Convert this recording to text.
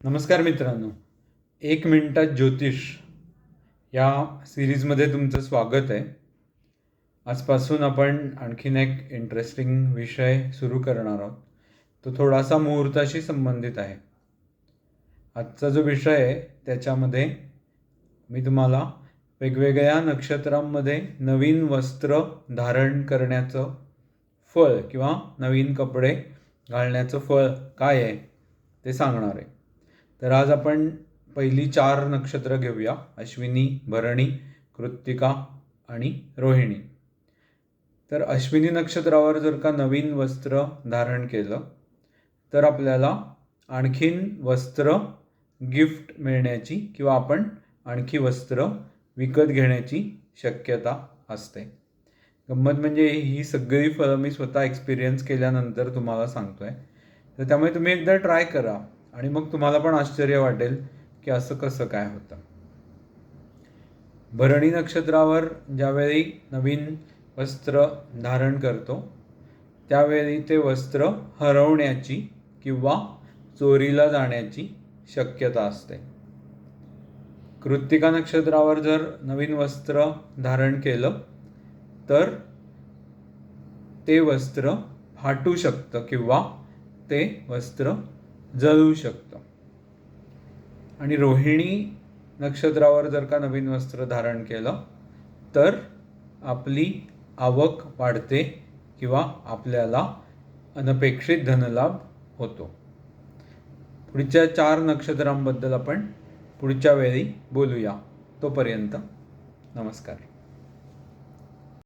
नमस्कार मित्रांनो, 1 मिनिटात ज्योतिष या सिरीजमध्ये तुमचं स्वागत आहे. आजपासून आपण आणखीन एक इंटरेस्टिंग विषय सुरू करणार आहोत. तो थोडासा मुहूर्ताशी संबंधित आहे. आजचा जो विषय आहे त्याच्यामध्ये मी तुम्हाला वेगवेगळ्या नक्षत्रांमध्ये नवीन वस्त्र धारण करण्याचं फळ किंवा नवीन कपडे घालण्याचं फळ काय आहे ते सांगणार आहे. तर आज आपण पहिली 4 नक्षत्र घेऊया: अश्विनी, भरणी, कृत्तिका आणि रोहिणी. तर अश्विनी नक्षत्रावर जर का नवीन वस्त्र धारण केलं तर आपल्याला आणखीन वस्त्र गिफ्ट मिळण्याची किंवा आपण आणखी वस्त्र विकत घेण्याची शक्यता असते. गंमत म्हणजे ही सगळी फळं मी स्वतः एक्सपिरियन्स केल्यानंतर तुम्हाला सांगतोय. तर त्यामुळे तुम्ही एकदा ट्राय करा आणि मग तुम्हाला पण आश्चर्य वाटेल की असं कसं काय होतं. भरणी नक्षत्रावर ज्यावेळी नवीन वस्त्र धारण करतो त्यावेळी ते वस्त्र हरवण्याची किंवा चोरीला जाण्याची शक्यता असते. कृत्तिका नक्षत्रावर जर नवीन वस्त्र धारण केलं तर ते वस्त्र फाटू शकतं किंवा ते वस्त्र जळू शकतं. आणि रोहिणी नक्षत्रावर जर का नवीन वस्त्र धारण केलं तर आपली आवक वाढते किंवा आपल्याला अनपेक्षित धनलाभ होतो. पुढच्या 4 नक्षत्रांबद्दल आपण पुढच्या वेळी बोलूया. तोपर्यंत नमस्कार.